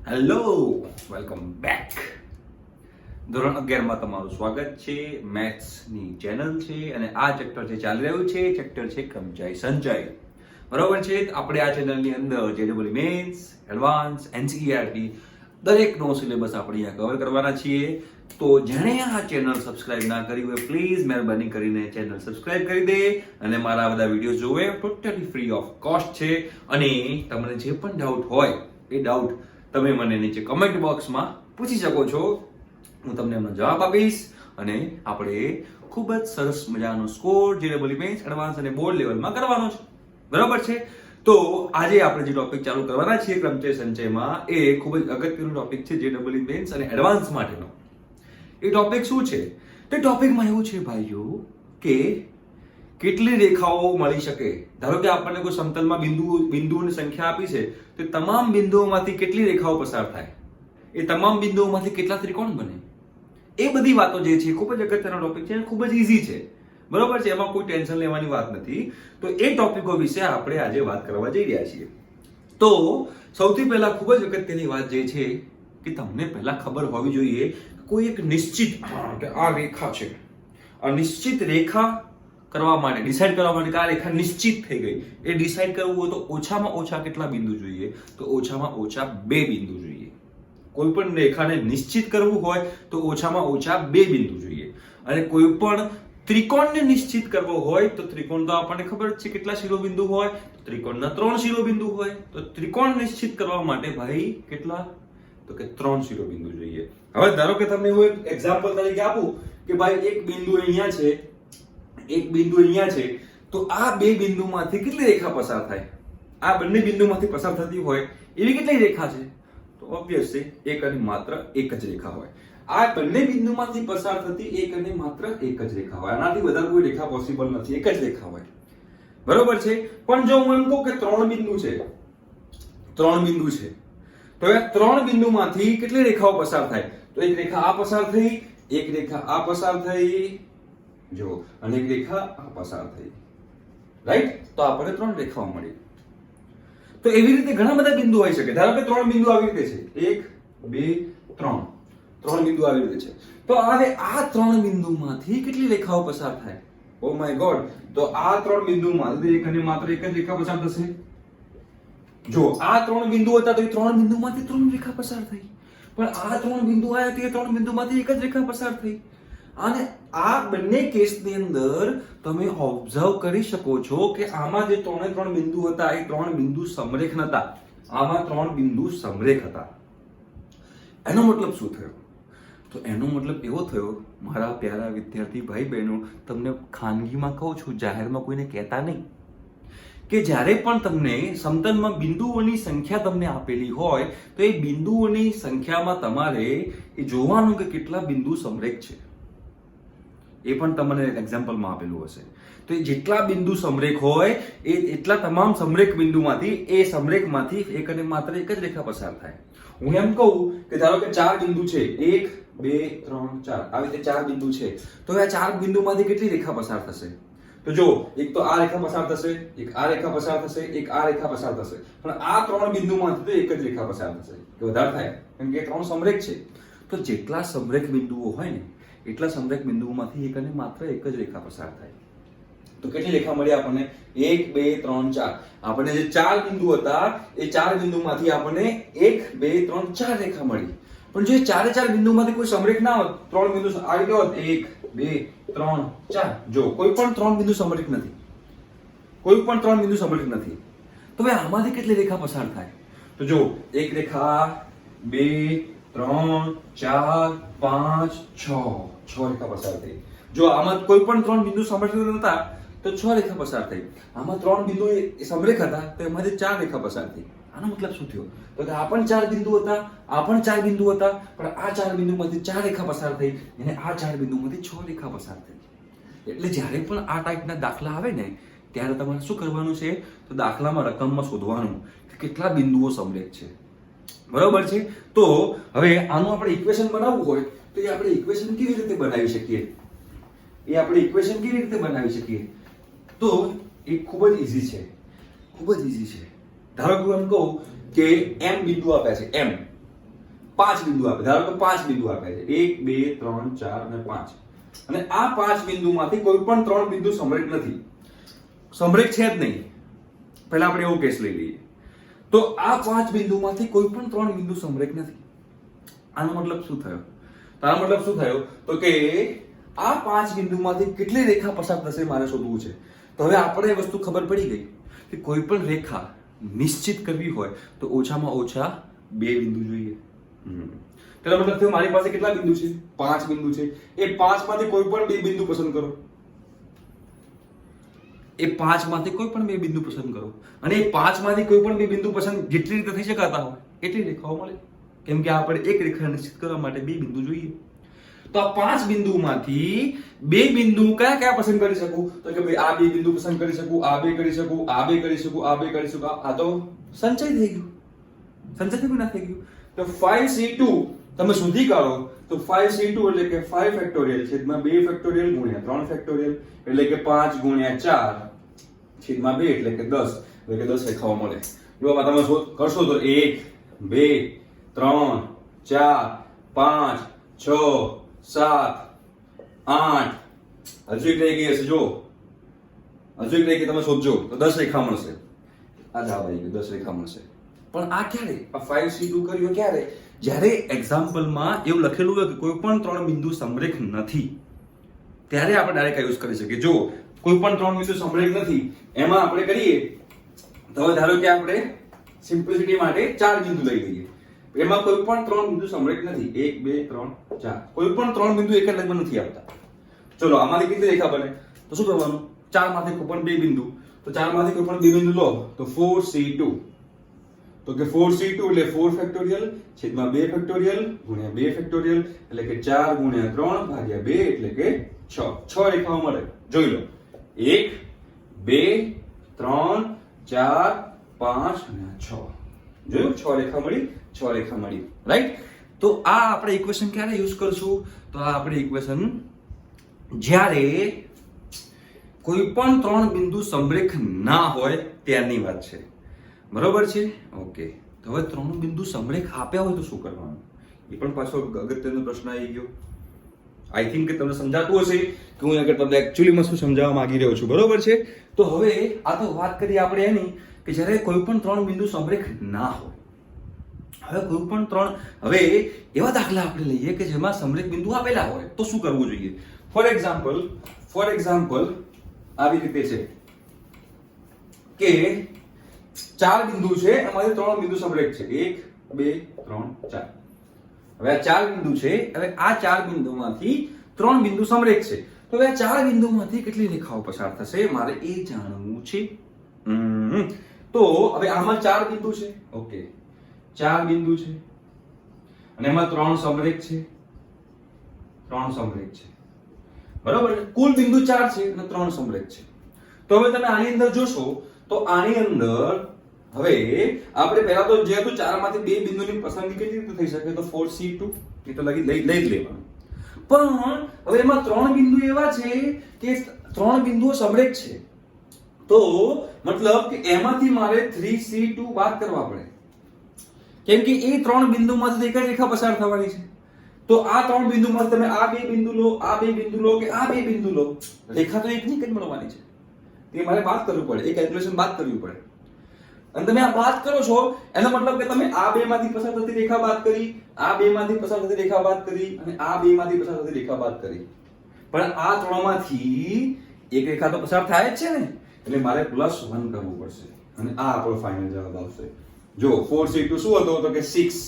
Hello, welcome back. ધોરણ 11 માં તમારું સ્વાગત છે. મેથ્સની ચેનલ છે અને આ ચેપ્ટર જે ચાલી રહ્યું છે ચેપ્ટર છે ક્રમચય સંચય. બરોબર છે. આપણે આ ચેનલની અંદર જેડબલ મેથ્સ, એડવાન્સ, એનસીઈઆરટી દરેકનો સિલેબસ આપણે અહીંયા કવર કરવાના છીએ. તો જેણે આ ચેનલ સબસ્ક્રાઇબ ના કરી હોય પ્લીઝ મહેરબાની કરીને ચેનલ સબસ્ક્રાઇબ કરી દે અને મારા બધા વિડીયો જોવે. ટોટલી ફ્રી ઓફ કોસ્ટ છે અને તમને જે પણ ડાઉટ હોય એ ડાઉટ તમે મને નીચે કમેન્ટ બોક્સમાં પૂછી શકો છો. હું તમને એનો જવાબ આપીશ અને આપણે ખૂબ જ સરસ મજાનો સ્કોર જેડબલ મેથ્સ, એડવાન્સ અને બોર્ડ લેવલમાં કરવાનો છે. બરાબર છે. તો આજે આપણે જે ટોપિક ચાલુ કરવાના છીએ ક્રમચય સંચયમાં એ ખૂબ જ અગત્યનો ટોપિક છે જેડબલ મેથ્સ અને એડવાન્સ માટેનો. એ ટોપિક શું છે? તે ટોપિકમાં એવું છે ભાઈઓ કે કેટલી રેખાઓ મળી શકે. ધારો કે આપણને કોઈ સમતલમાં બિંદુઓની સંખ્યા આપી છે તો તમામ બિંદુઓમાંથી કેટલી રેખાઓ પસાર થાય, એ તમામ બિંદુઓમાંથી કેટલા ત્રિકોણ બને, એ બધી વાતો જે છે ખૂબ જ અગત્યનો ટોપિક છે, ખૂબ જ ઈઝી છે. બરોબર છે. એમાં કોઈ ટેન્શન લેવાની વાત નથી. તો એ ટોપિકો વિશે આપણે આજે વાત કરવા જઈ રહ્યા છીએ. તો સૌથી પહેલા ખૂબ જ અગત્યની વાત જે છે કે તમને પહેલા ખબર હોવી જોઈએ કોઈ એક નિશ્ચિત કે આ રેખા છે, આ નિશ્ચિત રેખા કરવા માટે ડિસાઈડ કરવા માટે કે આ રેખા નિશ્ચિત થઈ ગઈ, એ ડિસાઈડ કરવું હોય તો ઓછામાં ઓછા કેટલા બિંદુ જોઈએ? તો ઓછામાં ઓછા 2 બિંદુ જોઈએ. કોઈ પણ રેખાને નિશ્ચિત કરવું હોય તો ઓછામાં ઓછા 2 બિંદુ જોઈએ. અને કોઈ પણ ત્રિકોણને નિશ્ચિત કરવો હોય તો ત્રિકોણ તો આપણને ખબર જ છે કેટલા શિરોબિંદુ હોય. ત્રિકોણના 3 શિરોબિંદુ હોય. તો ત્રિકોણ નિશ્ચિત કરવા માટે ભાઈ કેટલા? તો કે 3 શિરોબિંદુ જોઈએ. હવે ધારો કે તમને હું એક એક્ઝામ્પલ તરીકે આપું કે ભાઈ એક બિંદુ અહીંયા છે, એક બિંદુ અહીંયા છે, તો આ 2 બિંદુમાંથી કેટલી રેખા પસાર થાય? આ બંને બિંદુમાંથી પસાર થતી હોય એવી કેટલી રેખા છે? તો ઓબ્વિયસલી એક અને માત્ર એક જ રેખા હોય. આ બંને બિંદુમાંથી પસાર થતી એક અને માત્ર એક જ રેખા હોય. આનાથી વધારે કોઈ રેખા પોસિબલ નથી. એક જ રેખા હોય. બરોબર છે. પણ જો હું એમ કહું કે 3 બિંદુ છે, 3 બિંદુ છે, તો એ 3 બિંદુમાંથી કેટલી રેખાઓ પસાર થાય? તો એક રેખા આ પસાર થઈ, એક રેખા આ પસાર થઈ, જો, અને એક રેખા આ પસાર થઈ. રાઈટ? તો આપણે 3 રેખાઓ મળી. તો એવી રીતે ઘણા બધા બિંદુ હોઈ શકે. ધારો કે 3 બિંદુ આવી રીતે છે, 1 2 3, 3 બિંદુ આવી રીતે છે. તો હવે આ 3 બિંદુમાંથી કેટલી રેખાઓ પસાર થાય? Oh my God. તો આ 3 બિંદુમાંથી એક અને માત્ર એક જ રેખા પસાર થશે. જો આ 3 બિંદુ હતા તો એ 3 બિંદુમાંથી 3 રેખા પસાર થઈ. પણ આ 3 બિંદુ આવ્યા તો એ 3 બિંદુમાંથી એક જ રેખા પસાર થઈ. અને આ બંને કેસની અંદર તમે ઓબ્ઝર્વ કરી શકો છો કે આમાં જે 3 બિંદુ હતા એ 3 બિંદુ સમરેખ નતા. આમાં 3 બિંદુ સમરેખ હતા. એનો મતલબ શું થયો? તો એનો મતલબ એવો થયો, મારા પ્યારા વિદ્યાર્થી ભાઈ બહેનો, તમને ખાનગીમાં કહું છું, જાહેરમાં કોઈને કહેતા નહીં, કે જ્યારે પણ તમને સમતલમાં બિંદુઓની સંખ્યા તમને આપેલી હોય તો એ બિંદુઓની સંખ્યામાં તમારે એ જોવાનું કે કેટલા બિંદુ સમરેખ છે. એ પણ તમને એક્ઝામ્પલમાં આપેલું હશે. તો એ જેટલા બિંદુ સમરેખ હોય એ એટલા તમામ સમરેખ બિંદુમાંથી એ સમરેખમાંથી એક અને માત્ર એક જ રેખા પસાર થાય. હું એમ કહું કે ધારો કે 4 બિંદુ છે, 1 2 3 4, આવી રીતે 4 બિંદુ છે, તો આ 4 બિંદુમાંથી કેટલી રેખા પસાર થશે? તો જો, એક તો આ રેખા પસાર થશે, એક આ રેખા પસાર થશે, એક આ રેખા પસાર થશે. પણ આ 3 બિંદુમાંથી તો એક જ રેખા પસાર થશે કે વધારે થાય, કેમ કે 3 સમરેખ છે. તો જેટલા સમરેખ બિંદુઓ હોય ને એટલા સમરેખ બિંદુઓમાંથી એક અને માત્ર એક જ રેખા પસાર થાય. તો કેટલી રેખા મળી આપણને? 1 2 3 4. આપણને જે 4 બિંદુ હતા એ 4 બિંદુમાંથી આપણને 1 2 3 4 રેખા મળી. પણ જો 4 બિંદુમાંથી કોઈ સમરેખ ના હોત, 3 બિંદુ આવી ગયો હોત, 1 2 3 4, જો કોઈ પણ 3 બિંદુ સમરેખ નથી, કોઈ પણ 3 બિંદુ સમરેખ નથી. તો હવે આમાંથી કેટલી રેખા પસાર થાય? તો જો, એક રેખા, 2 3 4 5 6 રેખા પસાર થઈ. જો આમાં કોઈ પણ 3 બિંદુ સમરેખ નતા તો 6 રેખા પસાર થઈ. આમાં 3 બિંદુ સમરેખ હતા તો એમાંથી 4 રેખા પસાર થઈ. આનો મતલબ શું થયો? તો કે આ પણ 4 બિંદુ હતા, આ પણ 4 બિંદુ હતા, પણ આ 4 બિંદુમાંથી 4 રેખા પસાર થઈ અને આ 4 બિંદુમાંથી 6 રેખા પસાર થઈ. એટલે જ્યારે પણ આ ટાઈપના દાખલા આવે ને ત્યારે તમારે શું કરવાનું છે? તો દાખલામાં રકમમાં શોધવાનું કે કેટલા બિંદુઓ સમરેખ છે. બરોબર છે. તો હવે આનું આપણે ઇક્વેશન બનાવવું હોય તો એ આપણે ઇક્વેશન કેવી રીતે બનાવી શકીએ? તો એ ખૂબ જ ઈઝી છે, ખૂબ જ ઈઝી છે. ધારો કે હું એમ કહું કે m બિંદુ આપ્યા છે, m 5 બિંદુ આપે, ધારો કે 5 બિંદુ આપે છે, 1 2 3 4 અને 5, અને આ 5 બિંદુમાંથી કોઈ પણ 3 બિંદુ સમરેખ નથી, સમરેખ છે જ નહીં. પહેલા આપણે એવો કેસ લઈ લઈએ. તો આ 5 બિંદુમાંથી કોઈ પણ 3 બિંદુ સમરેખ નથી. આનો મતલબ શું થયો? તારો મતલબ શું થયો? તો કે આ 5 બિંદુમાંથી કેટલી રેખા પસાર થશે મારે શોધવું છે. તો હવે આપણે એ વસ્તુ ખબર પડી ગઈ કે કોઈ પણ રેખા નિશ્ચિત કરવી હોય તો ઓછામાં ઓછા 2 બિંદુ જોઈએ. તેનો મતલબ થયો મારી પાસે કેટલા બિંદુ છે? 5 બિંદુ છે. એ 5 માંથી કોઈ પણ 2 બિંદુ પસંદ કરો. એ 5 માંથી કોઈ પણ 2 બિંદુ પસંદ કરો, અને એ 5 માંથી કોઈ પણ 2 બિંદુ પસંદ જેટલી રીતે થઈ શકાતા હોય એટલી રેખાઓ મળે. કેમ કે આપણે એક રેખા નિશ્ચિત કરવા માટે 2 બિંદુ જોઈએ. તો આ 5 બિંદુમાંથી 2 બિંદુ કયા કયા પસંદ કરી શકું? તો કે ભાઈ આ 2 બિંદુ પસંદ કરી શકું, આ 2 કરી શકું, આ 2 કરી શકું, આ 2 કરી શકું. આ તો સંચય થઈ ગયું. સંચય થઈ ના થઈ ગયું. તો 5c2 તમે શોધી કાઢો તો 5c2 એટલે કે 5 ફેક્ટોરિયલ છેદમાં 2 ફેક્ટોરિયલ ગુણ્યા 3 ફેક્ટોરિયલ એટલે કે 5 ગુણ્યા 4 છેદમાં 2 એટલે કે 10, એટલે કે 10 રેખાઓ મળે. જો આમાં તમે કરશો તો 1 2 3 4 5 6 7 8 હજુ એક રહી ગઈ હશે. જો હજુ એક રહી ગઈ, તમે શોધજો તો 10 રેખા મળશે. આ જવાબ આવી ગયો, 10 રેખા મળશે. પણ આ ક્યારે? આ 5c2 કર્યું ક્યારે? જ્યારે એક્ઝામ્પલમાં એવું લખેલું હોય કે કોઈ પણ 3 બિંદુ સમરેખ નથી, ત્યારે આપણે ડાયરેક્ટ યુઝ કરી શકીએ. જો કોઈ પણ 3 બિંદુ સમરેખ નથી, એમાં આપણે કરીએ તો ધારો કે આપણે સિમ્પલિસિટી માટે 4 બિંદુ લઈ લઈએ. એમાં કોઈ પણ 3 બિંદુ સમરેખ નથી, 1 2 3 4, કોઈ પણ 3 બિંદુ એક જ લાઈનમાં નથી આવતા. ચલો આમાંથી કેટલી રેખા બને? તો શું કરવાનું? 4 માંથી કોઈ પણ 2 બિંદુ, તો 4 માંથી કોઈ પણ 2 બિંદુ લો તો 4c2, તો કે 4c2 એટલે 4 ફેક્ટોરિયલ છેદમાં 2 ફેક્ટોરિયલ ગુણ્યા 2 ફેક્ટોરિયલ એટલે કે 4 ગુણ્યા 3 ભાગ્યા 2 એટલે કે 6. 6 રેખાઓ મળે. જોઈ લો, 1 2 3 4 5 અને 6. જોયું? 6 રેખા મળી, 6 રેખા મળી, રાઈટ? તો આ આપણે ઇક્વેશન ક્યારે યુઝ કરશું? તો આ આપણે ઇક્વેશન જ્યારે કોઈ પણ 3 બિંદુ સમરેખ ના હોય ત્યારની વાત છે. બરોબર છે? ઓકે. તો હવે 3 બિંદુ સમરેખ આપ્યા હોય તો શું કરવાનું? એ પણ પાછો અગત્યનો પ્રશ્ન આવી ગયો. આઈ થિંક કે તમને સમજાતું હશે કે હું આગળ તમને એકચ્યુઅલીમાં શું સમજાવવા માંગી રહ્યો છું. બરોબર છે? તો હવે આ તો વાત કરી આપણે એની કે જ્યારે કોઈ પણ 3 બિંદુ સમરેખ ના હોય. હવે કોઈ પણ 3, હવે એવા દાખલા આપણે લઈએ કે જેમાં સમરેખ બિંદુ આવેલા હોય તો શું કરવું જોઈએ? ફોર એક્ઝામ્પલ આવી રીતે છે કે 4 બિંદુ છે, એમાંથી 3 બિંદુ સમરેખ છે, 1 2 3 4. હવે આ 4 બિંદુ છે, હવે આ 4 બિંદુમાંથી 3 બિંદુ સમરેખ છે. તો હવે આ 4 બિંદુમાંથી કેટલી રેખાઓ પસાર થશે મારે એ જાણવું છે. તો હવે આમાં 4 બિંદુ છે. ઓકે, 4 બિંદુ છે અને એમાં 3 સમરેખ છે, 3 સમરેખ છે. બરાબર? કુલ બિંદુ 4 છે અને 3 સમરેખ છે. તો હવે તમે આની અંદર જોશો તો આની અંદર હવે આપણે પહેલા તો જે હતું 4 માંથી 2 બિંદુની પસંદગી કેવી રીતે થઈ શકે? તો 4c2 એ તો લઈ જ લેવાનું. પણ હવે એમાં 3 બિંદુ એવા છે કે 3 બિંદુઓ સમરેખ છે. તો મતલબ કે એમાંથી મારે 3c2 બાદ કરવા પડે. કેમ કે એ 3 બિંદુમાંથી એક જ રેખા પસાર થવાની છે. તો આ 3 બિંદુમાંથી તમે આ 2 બિંદુ લો, આ 2 બિંદુ લો કે આ 2 બિંદુ લો, રેખા તો એક ની જ મળવાની છે. તે મારે બાદ કરવું પડે, એ કેલ્ક્યુલેશન બાદ કરવી પડે. અને તમે આ બાદ કરો છો એનો મતલબ કે તમે આ 2 માંથી પસાર થતી રેખા બાદ કરી, આ 2 માંથી પસાર થતી રેખા બાદ કરી અને આ 2 માંથી પસાર થતી રેખા બાદ કરી. પણ આ 3 માંથી એક રેખા તો પસાર થાય જ છે ને, એટલે મારે +1 કરવું પડશે અને આ આપણો ફાઇનલ જવાબ આવશે. જો 4c2 શું હતો? તો કે 6.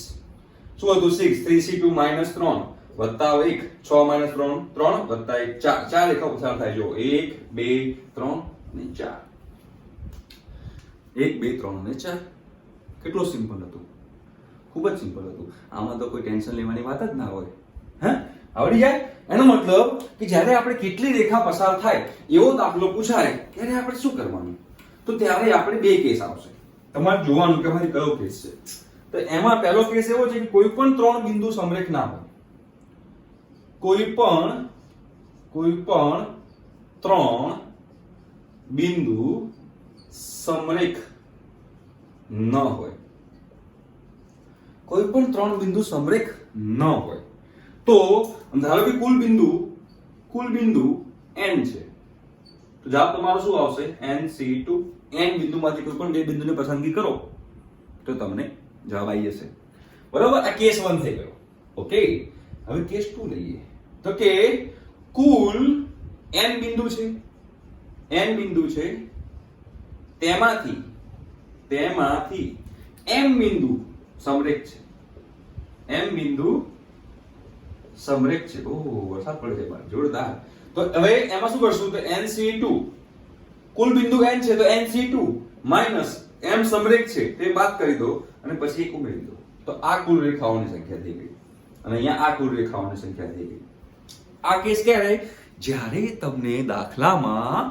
શું હતું? 6. 3c2 - 3 વત્તા 1, 6 - 3 3 વત્તા 1 4. 4 રેખા પસાર થાય. જો 1 2 3 અને 4. 1 2 3 અને 4. કેટલું સિમ્પલ હતું, ખૂબ જ સિમ્પલ હતું. આમાં તો કોઈ ટેન્શન લેવાની વાત જ ના હોય. હે, આવડી જાય. એનો મતલબ કે જ્યારે આપણે કેટલી રેખા પસાર થાય એવો દાખલો પૂછાય ત્યારે આપણે શું કરવાનું? તો ત્યારે આપણે 2 કેસ આવશે. તમારે જોવાનું કે ભાઈ કયો કેસ છે. તો એમાં પહેલો કેસ એવો છે કે કોઈ પણ 3 બિંદુ સમરેખ ના હોય. કોઈ પણ 3 બિંદુ સમરેખ ન હોય. કોઈ પણ ત્રણ બિંદુ સમરેખ ન હોય તો ધારો કે કુલ બિંદુ n છે, તો જવાબ તમારો શું આવશે? NC2. n બિંદુમાંથી કોઈ પણ બે બિંદુની પસંદગી કરો તો તમને જવાબ આવી જશે. બરાબર, આ કેસ 1 થઈ ગયો. ઓકે, હવે કેસ 2 લઈએ. તો કે કુલ n બિંદુ છે, તેમાંથી m બિંદુ સમરેખ છે. ઓહ, વરસાદ પડે છે બાર, જોરદાર. તો હવે એમાં શું કરશું? તો NC2, કુલ બિંદુ n છે તો NC2 માઈનસ m સમરેખ છે તે બાદ કરી દો અને પછી એક ઉમેરી દો. તો આ કુલ રેખાઓની સંખ્યા થઈ ગઈ અને અહીંયા આ કુલ રેખાઓની સંખ્યા થઈ ગઈ. આ કેસ ક્યારે? જ્યારે તમને દાખલામાં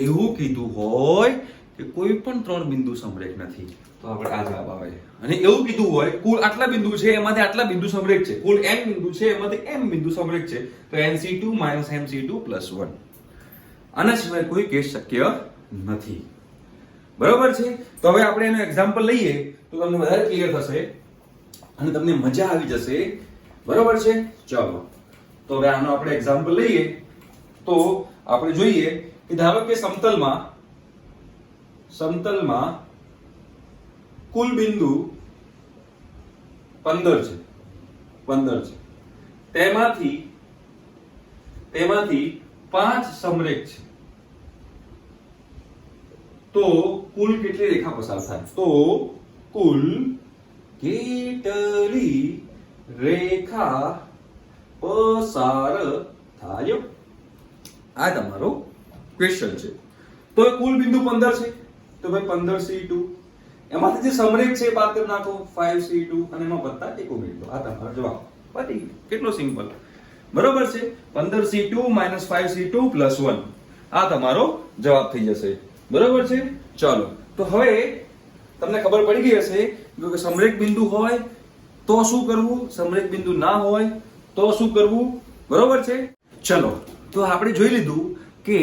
એવું કીધું હોય કે કોઈ પણ ત્રણ બિંદુ સમરેખ નથી, તો આપણે આ જવાબ આવે. અને એવું કીધું હોય કુલ આટલા બિંદુ છે એમાંથી આટલા બિંદુ સમરેખ છે, કુલ n બિંદુ છે એમાંથી m બિંદુ સમરેખ છે, તો NC2 MC2 +1. આના સિવાય કોઈ કેસ શક્ય નથી. બરોબર છે? તો હવે આપણે એનો એક્ઝામ્પલ લઈએ તો તમને વધારે ક્લિયર થશે અને તમને મજા આવી જશે. બરોબર છે? ચાલો, તો હવે આનો આપણે એક્ઝામ્પલ લઈએ તો આપણે જોઈએ કે ધારો કે સમતલમાં કુલ બિંદુ 15 છે, તેમાંથી 5 સમરેખ છે, તો કુલ કેટલી રેખા પસાર થાય? તો કુલ કેટલી રેખા પસાર થાય? આ તમારો ક્વેશ્ચન છે. તો કુલ બિંદુ 15 છે, તો ભાઈ 15C2, એમાંથી જે સમરેખ છે બાદ કરી નાખો 5C2 અને એમાં વત્તા 1 ઉમેરી દો. આ તમારો જવાબ. પતી ગયું. કેટલો સિમ્પલ. બરોબર છે? 15C2 - 5C2 +1 આ તમારો જવાબ થઈ જશે. બરોબર છે? ચાલો, તો હવે તમને ખબર પડી ગઈ હશે કે સમરેખ બિંદુ હોય તો શું કરવું, સમરેખ બિંદુ ના હોય તો શું કરવું. બરોબર છે? ચલો, તો આપણે જોઈ લીધું કે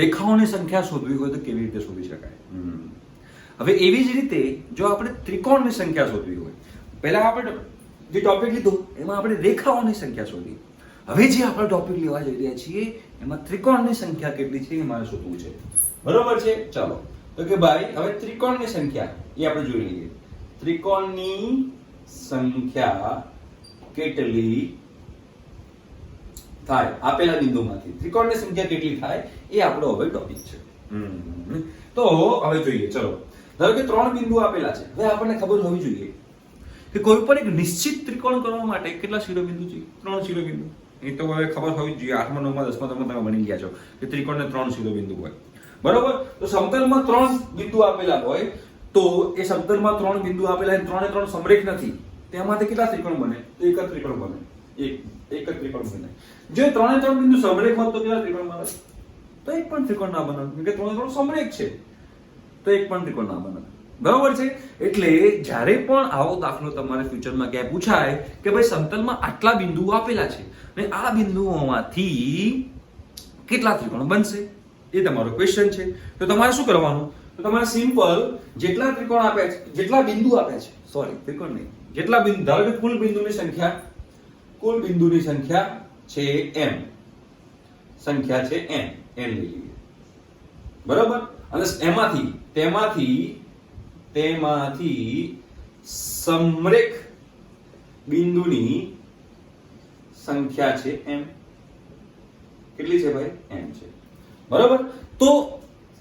રેખાઓની સંખ્યા શોધવી હોય તો કેવી રીતે શોધી શકાય. હવે એવી જ રીતે જો આપણે ત્રિકોણની સંખ્યા શોધવી હોય, પહેલા આપણે જે ટોપિક લીધો એમાં આપણે રેખાઓની સંખ્યા શોધી. હવે જે આપણે ટોપિક લેવા જઈ રહ્યા છીએ એમાં ત્રિકોણની સંખ્યા કેટલી છે એ મારે શોધવું છે. બરોબર છે? ચાલો, તો કે ભાઈ હવે ત્રિકોણની સંખ્યા એ આપણે જોઈ લઈએ. ત્રિકોણની સંખ્યા કેટલી થાય આપેલા બિંદુમાંથી? ત્રિકોણની સંખ્યા કેટલી થાય એ આપણો હવે ટોપિક છે. તો હવે જોઈએ. ચલો, ધારો કે 3 બિંદુ આપેલા છે. હવે આપણને ખબર હોવી જોઈએ કે કોઈ પણ એક નિશ્ચિત ત્રિકોણ કરવા માટે કેટલા શિરોબિંદુ છે? 3 શિરોબિંદુ. એ તો હવે ખબર હોવી જોઈએ. 8મા 9મા 10મા તમે બની ગયા છો કે ત્રિકોણને 3 શિરોબિંદુ હોય. બરોબર? તો સમતલમાં 3 બિંદુ આપેલા હોય તો એ સમતલમાં 3 બિંદુ આપેલા છે, 3 એ 3 સમરેખ નથી, તેમાંથી કેટલા ત્રિકોણ બને? તો એક જ ત્રિકોણ બને. એક જ ત્રિકોણ બને. જો 3 એ 3 બિંદુ સમરેખ હોત તો કેટલા ત્રિકોણ બને? તો એક પણ ત્રિકોણ ના બને, કેમ કે 3 એ 3 સમરેખ છે, તો એક પણ ત્રિકોણ ના બને. બરોબર છે? એટલે જ્યારે પણ આવો દાખલો તમારે ફ્યુચરમાં ક્યાંય પૂછાય કે ભાઈ સમતલમાં આટલા બિંદુઓ આપેલા છે અને આ બિંદુઓમાંથી કેટલા ત્રિકોણ બનશે, એ તમારો ક્વેશ્ચન છે. તો તમારે શું કરવાનું? તો તમારે સિમ્પલ જેટલા ત્રિકોણ આપ્યા છે, જેટલા બિંદુ આપ્યા છે, સોરી ત્રિકોણ નહીં, જેટલા બિંદુ, ધારો કે કુલ બિંદુની સંખ્યા છે m, સંખ્યા છે n લઈ લઈએ. બરાબર? અને તેમાંથી સમરેખ બિંદુની સંખ્યા છે m. કેટલી છે ભાઈ? m છે. બરાબર? તો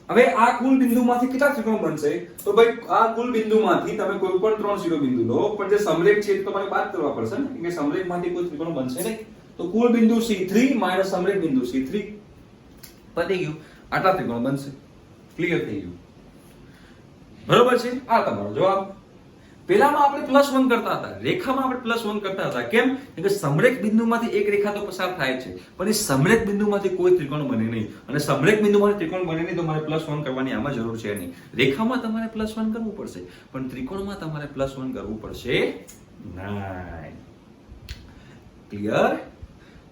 હવે આ કુલ બિંદુમાંથી કેટલા ત્રિકોણ બનશે? તો ભાઈ આ કુલ બિંદુમાંથી તમે કોઈ પણ 3 શિરોબિંદુ લો, પણ જે સમરેખ છે તમારે બાદ કરવા પડશે ને, કે સમરેખમાંથી કોઈ ત્રિકોણ બનશે નહીં. તો કુલ બિંદુ C3 - સમરેખ બિંદુ C3, પતી ગયું. આટલા ત્રિકોણ બનશે. ક્લિયર થઈ ગયું. બરોબર છે? આ તમારો જવાબ. પહેલામાં આપણે +1 કરતા હતા, રેખામાં આપણે +1 કરતા હતા. કેમ? કે સમરેખ બિંદુમાંથી એક રેખા તો પસાર થાય છે, પણ એ સમરેખ બિંદુમાંથી કોઈ ત્રિકોણ બને નહીં. અને સમરેખ બિંદુમાંથી ત્રિકોણ બને નહીં તો મારે +1 કરવાની આમાં જરૂર છે નહીં. રેખામાં તમારે +1 કરવું પડશે, પણ ત્રિકોણમાં તમારે +1 કરવું પડશે નહીં. ક્લિયર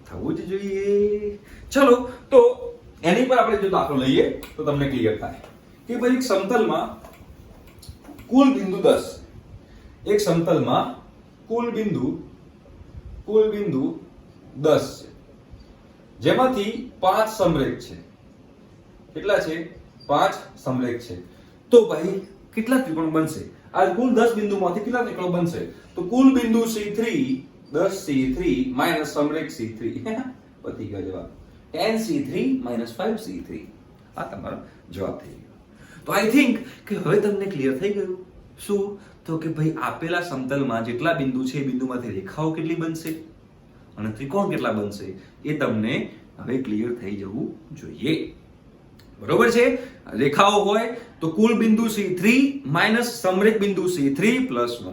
થવું જ જોઈએ. ચલો, તો એની પર આપણે જો દાખલો લઈએ તો તમને ક્લિયર થાય કે ભાઈ એક સમતલમાં કુલ બિંદુ 10, એક સમતલમાં કુલ બિંદુ 10 છે, જેમાંથી 5 સમરેખ છે. કેટલા છે? 5 સમરેખ છે. તો ભાઈ કેટલા ત્રિકોણ બનશે? આ કુલ 10 બિંદુમાંથી કેટલા ત્રિકોણ બનશે? તો કુલ બિંદુ C3 10 C3 માઈનસ સમરેખ C3 પતી ગયો જવાબ. 10 C3 માઈનસ 5 C3. આ તમારો જવાબ થઈ ગયો. તો આઈ થિંક કે હવે તમને ક્લિયર થઈ ગયું. શું? તો કે ભાઈ આપેલા સમતલમાં જેટલા બિંદુ છે એ બિંદુમાંથી રેખાઓ કેટલી બનશે અને ત્રિકોણ કેટલા બનશે એ તમને હવે ક્લિયર થઈ જવું જોઈએ. બરોબર છે? રેખાઓ હોય તો કુલ બિંદુ C3 માઈનસ સમરેખ બિંદુ C3 પ્લસ 1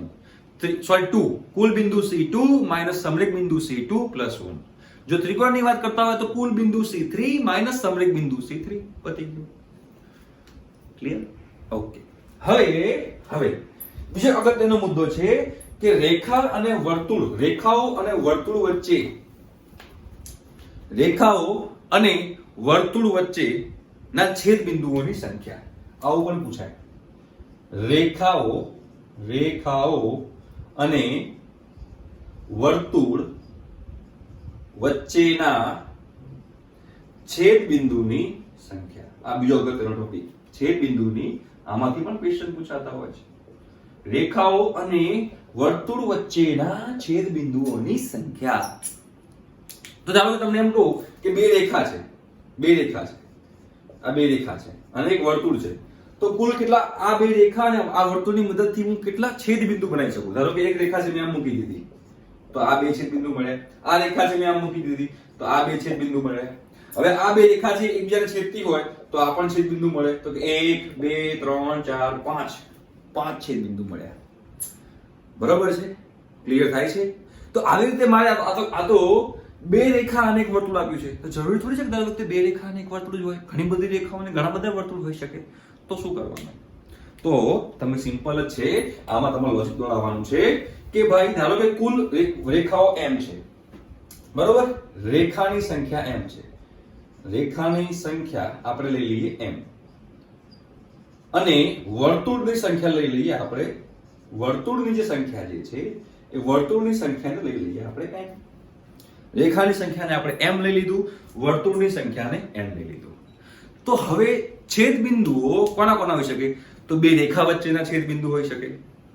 2 કુલ બિંદુ C2 માઈનસ સમરેખ બિંદુ C2 પ્લસ 1. જો ત્રિકોણની વાત કરતા હોય તો કુલ બિંદુ C3 માઈનસ સમરેખ બિંદુ C3. પતી ગયું. ક્લિયર? ઓકે. હવે બીજો અગત્યનો મુદ્દો છે કે રેખાઓ અને વર્તુળ વચ્ચે ના છેદ બિંદુઓની સંખ્યા. આવું પણ પૂછાય. રેખાઓ અને વર્તુળ વચ્ચેના છેદ બિંદુની સંખ્યા. આ બીજો અગત્યનો ટોપિક. છેદ બિંદુની આમાંથી પણ ક્વેશ્ચન પૂછાતા હોય છે. રેખાઓ અને વર્તુળ વચ્ચેના છેદ બિંદુઓની સંખ્યા. તો ચાલો તમને એમ કહું કે બે રેખા છે. આ બે રેખા છે અને એક વર્તુળ છે. તો કુલ કેટલા આ બે રેખા અને આ વર્તુળની મદદથી હું કેટલા છેદ બિંદુ બનાવી શકું? ધારો કે એક રેખા છે મેં આમ મૂકી દીધી તો આ બે છેદ બિંદુ મળે. આ રેખા છે મેં આમ મૂકી દીધી તો આ બે છેદ બિંદુ મળે. હવે આ બે રેખા છે એકબીજાને છેદતી હોય તો આ પણ છેદ બિંદુ મળે. તો 1 2 3 4 5 5 છેદ બિંદુ મળ્યા. બરોબર છે? ક્લિયર થાય છે? તો આવી રીતે મારે આ તો બે રેખા અને એક વર્તુળ આપ્યું છે. તો જરૂરી થોડી છે કે દર વખતે બે રેખા અને એક વર્તુળ જ હોય. ઘણી બધી રેખાઓ અને ઘણા બધા વર્તુળ હોઈ શકે. તો શું કરવાનું? તો તમે સિમ્પલ જ છે. આમાં તમારે લોજિક દોડાવવાનું છે કે ભાઈ ધારો કે કુલ રેખાઓ m છે. બરોબર? રેખાની સંખ્યા m છે. રેખાની સંખ્યા આપણે લઈ લઈએ m અને વર્તુળની સંખ્યા લઈ લઈએ આપણે. વર્તુળની જે સંખ્યા જે છે એ વર્તુળની સંખ્યાને લઈ લઈએ આપણે n. રેખાની સંખ્યાને આપણે m લઈ લીધું, વર્તુળની સંખ્યાને n લઈ લીધું. તો હવે છેદ બિંદુઓ કોના કોના હોઈ શકે? તો બે રેખા વચ્ચેના છેદ બિંદુ હોઈ શકે.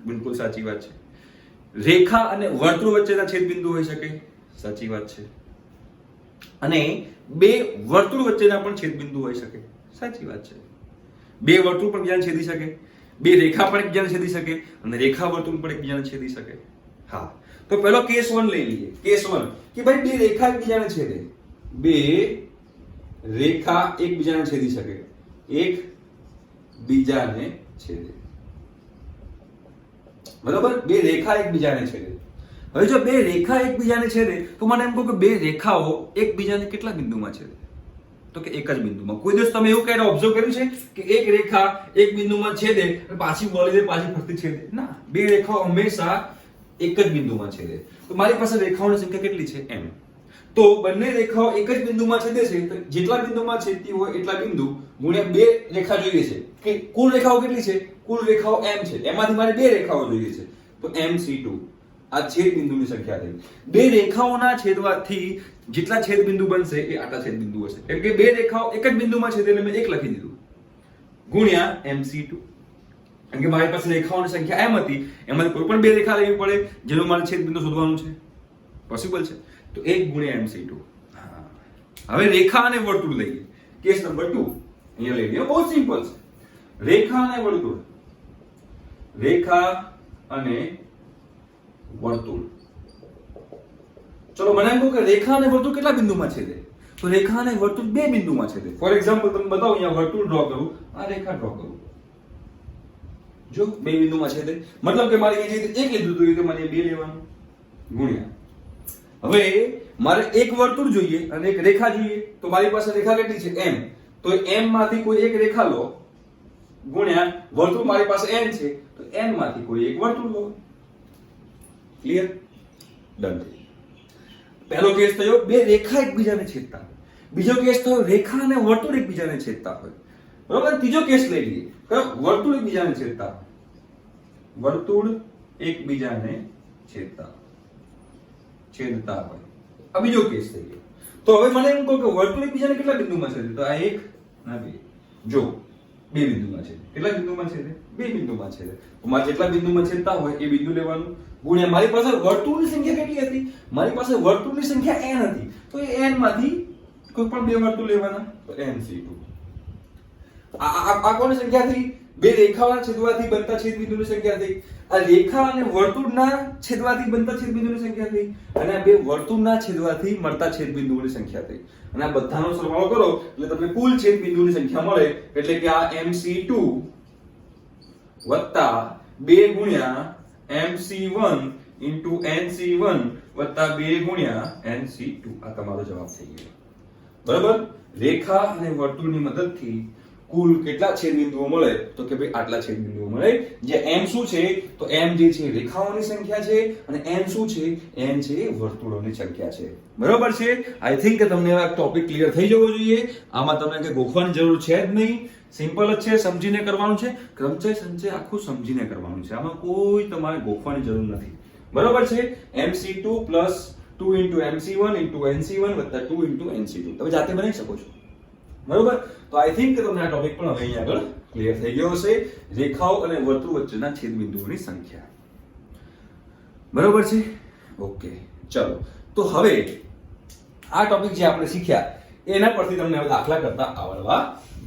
બિલકુલ સાચી વાત છે. રેખા અને વર્તુળ વચ્ચેના છેદ બિંદુ હોઈ શકે. સાચી વાત છે. અને બે વર્તુળ વચ્ચેના પણ છેદ બિંદુ હોઈ શકે. સાચી વાત છે. બે વર્તુળ પણ એકબીજાને છેદી શકે, બે રેખા પણ એકબીજાને છેદી શકે અને રેખા વર્તુળ પણ એકબીજાને છેદી શકે. હા, તો પહેલો કેસ 1 લઈ લઈએ. કેસ 1 કે ભાઈ બે રેખા એકબીજાને છેદે. બે રેખા એકબીજાને છેદી શકે. એક બીજાને છેદે. બરાબર? બે રેખા એકબીજાને છેદે. હવે જો બે રેખા એકબીજાને છેદે તો મને એમ કહો કે બે રેખાઓ એકબીજાને કેટલા બિંદુમાં છેદે? તો કે એક જ બિંદુમાં. કોઈ દિવસ તમે એવું ક્યારે ઓબ્ઝર્વ કર્યું છે કે એક રેખા એક બિંદુમાં છેદે અને પાછી વળી દે, પાછી ફરતી છેદે? ના, બે રેખાઓ હંમેશા એક જ બિંદુમાં છેદે. તો મારી પાસે રેખાઓની સંખ્યા કેટલી છે? m. તો બંને રેખાઓ એક જ બિંદુમાં છેદે છે તો જેટલા બિંદુમાં છેદતી હોય એટલા બિંદુ ગુણ્યા બે રેખા જોઈએ છે. કે કુલ રેખાઓ કેટલી છે? કુલ રેખાઓ m છે. એમાંથી મારે બે રેખાઓ જોઈએ છે. તો mc2 આ છેદ બિંદુની સંખ્યા થઈ. બે રેખાઓના છેદવાથી જેટલા છેદ બિંદુ બનશે એ આટલા છેદ બિંદુ હશે. એટલે કે બે રેખાઓ એક જ બિંદુમાં છેદે એટલે મેં એક લખી દીધું ગુણ્યા mc2. કારણ કે મારી પાસે રેખાઓની સંખ્યા m હતી, એમાંથી કોઈ પણ બે રેખા લેવી પડે જેનું મારે છેદ બિંદુ શોધવાનું છે. પોસિબલ છે? તો 1 ગુણ્યા mc2. હવે રેખા અને વર્તુળ લઈએ. કેસ નંબર 2 અહીંયા લઈ લઈએ. બહુ સિમ્પલ છે. રેખા અને વર્તુળ. રેખા અને વર્તુળ. ચલો મને એમ કહો કે રેખા અને વર્તુળ કેટલા બિંદુમાં છેદે? તો રેખા અને વર્તુળ બે બિંદુમાં છેદે. ફોર એક્ઝામ્પલ તમને બતાવો. અહીંયા વર્તુળ ડ્રો કરું, આ રેખા ડ્રો કરું. જો બે બિંદુમાં છેદે. મતલબ કે મારે અહીંયા એક લીધું તો મારે બે લેવાનું ગુણ્યા. હવે મારે એક વર્તુળ જોઈએ અને એક રેખા જોઈએ. તો મારી પાસે રેખા કેટલી છે? m. તો m માંથી કોઈ એક રેખા લો ગુણ્યા વર્તુળ મારી પાસે n છે તો n માંથી કોઈ એક વર્તુળ લો. ક્લિયર? ડન. પહેલો કેસ થયો બે રેખા એકબીજાને છેદતા હોય. બીજો કેસ થયો રેખા અને વર્તુળ એકબીજાને છેદતા હોય. બરોબર? ત્રીજો કેસ લઈ લઈએ. કયો? વર્તુળ એકબીજાને છેદતા હોય. વર્તુળ એકબીજાને છેદતા હોય. આ બીજો કેસ થઈ ગયો. તો હવે મને એમ કહો કે વર્તુળ એકબીજાને કેટલા બિંદુમાં છેદે? તો આ 1 અને 2. જો 2 બિંદુમાં છેદે. કેટલા બિંદુમાં છેદે? 2 બિંદુમાં છેદે. તો મારે જેટલા બિંદુમાં છેદતા હોય એ બિંદુ લેવાનું ગુણ્યા મારી પાસે વર્તુળની સંખ્યા કેટલી હતી? મારી પાસે વર્તુળની સંખ્યા n હતી. તો એ n માંથી કોઈ પણ 2 વર્તુળ લેવાના. તો nc2. આ કોની સંખ્યા થઈ? બે રેખાઓના છેદવાથી બનતા છેદબિંદુની સંખ્યા થઈ. આ રેખા અને વર્તુળના છેદવાથી બનતા છેદબિંદુની સંખ્યા થઈ અને આ બે વર્તુળના છેદવાથી મળતા છેદબિંદુઓની સંખ્યા થઈ. અને આ બધાનો સરવાળો કરો એટલે તમને કુલ છેદબિંદુની સંખ્યા મળે. એટલે કે આ MC2 વત્તા 2 ગુણ્યા MC1 into NC1 વત્તા 2 ગુણ્યા NC2. આ તમારો જવાબ થઈ ગયો. બરાબર? રેખા અને વર્તુળની મદદથી કુલ કેટલા છેદબિંદુઓ મળે? તો કે ભાઈ આટલા છેદબિંદુઓ મળે. જે m શું છે? તો m જે છે રેખાઓની સંખ્યા છે અને n શું છે? n છે વર્તુળોની સંખ્યા છે. બરોબર છે? આઈ થિંક કે તમને આ ટોપિક ક્લિયર થઈ જવો જોઈએ. આમાં તમને કે ગોખવાની જરૂર છે જ નહીં. સિમ્પલ જ છે, સમજીને કરવાનું છે. ક્રમચય સંચય આખું સમજીને કરવાનું છે. આમાં કોઈ તમારે ગોખવાની જરૂર નથી. બરોબર છે? MC2 plus 2 into MC1 into NC1 વત્તા 2 into NC2 તમે જાતે બનાવી શકો છો. બરોબર? તો આઈ થિંક કે તમને આ ટોપિક પણ હવે અહીંયા આગળ ક્લિયર થઈ ગયો હશે. રેખાઓ અને વર્તુળ વચ્ચેના છેદબિંદુઓની સંખ્યા. બરોબર છે? ઓકે, ચલો. તો હવે આ ટોપિક જે આપણે શીખ્યા એના પરથી તમને હવે દાખલા કરતા આવડવા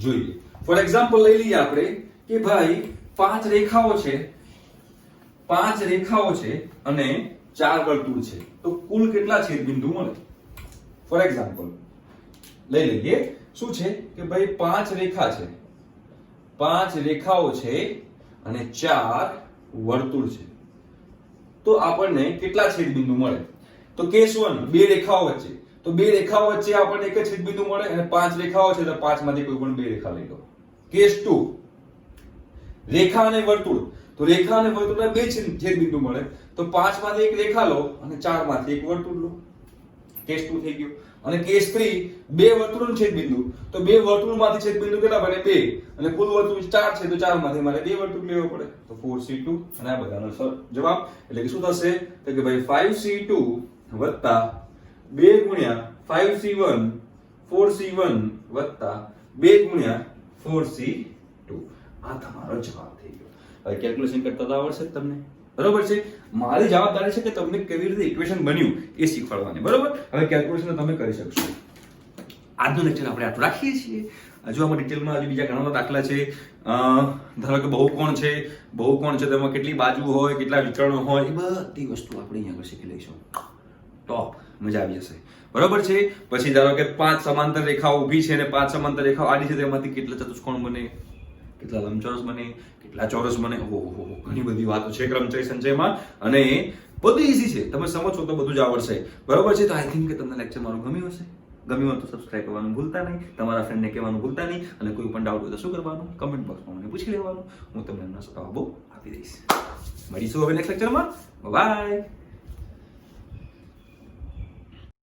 જોઈએ. ફોર એક્ઝામ્પલ લઈ લઈએ આપણે કે ભાઈ 5 રેખાઓ છે, 5 રેખાઓ છે અને 4 વર્તુળ છે. તો કુલ કેટલા છેદબિંદુ મળે? ફોર એક્ઝામ્પલ લઈ લઈએ શું છે કે ભાઈ 5 રેખા છે, 5 રેખાઓ છે અને 4 વર્તુળ છે. તો આપણને કેટલા છેદબિંદુ મળે? તો કેસ 1 2 રેખાઓ વચ્ચે. તો 2 રેખાઓ વચ્ચે આપણને એક જ છેદબિંદુ મળે અને 5 રેખાઓ છે તો 5 માંથી કોઈ પણ 2 રેખા લઈ લો. કેસ 2 રેખા અને વર્તુળ. તો રેખા અને વર્તુળના 2 છેદબિંદુ મળે. તો 5 માંથી એક રેખા લો અને 4 માંથી એક વર્તુળ લો. કેસ 2 થઈ ગયો. અને કેસ 3 બે વર્તુળનું છેદબિંદુ. તો બે વર્તુળમાંથી છેદબિંદુ કેટલા બને? 2 અને કુલ વર્તુળ 4 છે તો 4 માંથી મારે 2 વર્તુળ લેવા પડે. તો 4c2 અને આ બધાનો જવાબ એટલે કે શું થશે? તો કે ભાઈ 5c2 વત્તા 2 ગુણ્યા 5c1 4c1 વત્તા 2 ગુણ્યા 4c2. આ તમારો જવાબ થઈ ગયો. હવે કેલ્ક્યુલેશન કરતા તો આવડશે જ તમને. બરોબર છે? મારી જવાબદારી છે કે તમને કેવી રીતે ઇક્વેશન બન્યું એ શીખવાડવાની. બરોબર? હવે કેલ્ક્યુલેશન તમે કરી શકશો. આજનું લેક્ચર આપણે આટલું રાખીએ છીએ. હજુ આમાં ડિટેલમાં હજુ બીજા ઘણા બધા દાખલા છે. ધારો કે બહુકોણ છે, બહુકોણ છે તેમાં કેટલી બાજુ હોય, કેટલા વિકર્ણો હોય, એ બધી વસ્તુ આપણે અહીંયા આગળ શીખી લઈશું. ટોપ મજા આવી જશે. બરોબર છે? પછી ધારો કે 5 સમાંતર રેખાઓ ઊભી છે અને 5 સમાંતર રેખાઓ આડી છે, તેમાંથી કેટલા ચતુષ્કોણ બને, કેટલા લંબચોરસ બને, કેટલા ચોરસ બને. ઓહો, ઘણી બધી વાતો છે ક્રમચય સંચયમાં અને બધું ઈઝી છે. તમે સમજશો તો બધું જ આવડશે. બરોબર છે? તો આઈ થિંક કે તમને લેક્ચર મારું ગમ્યું હશે. ગમ્યું હોય તો સબસ્ક્રાઇબ કરવાનું ભૂલતા નહીં, તમારા ફ્રેન્ડને કહેવાનું ભૂલતા નહીં અને કોઈ પણ ડાઉટ હોય તો શું કરવાનું? કમેન્ટ બોક્સમાં મને પૂછી લેવાનું. હું તમને એમના જવાબો આપી દઈશ. મળીશું હવે નેક્સ્ટ લેક્ચરમાં. બાય.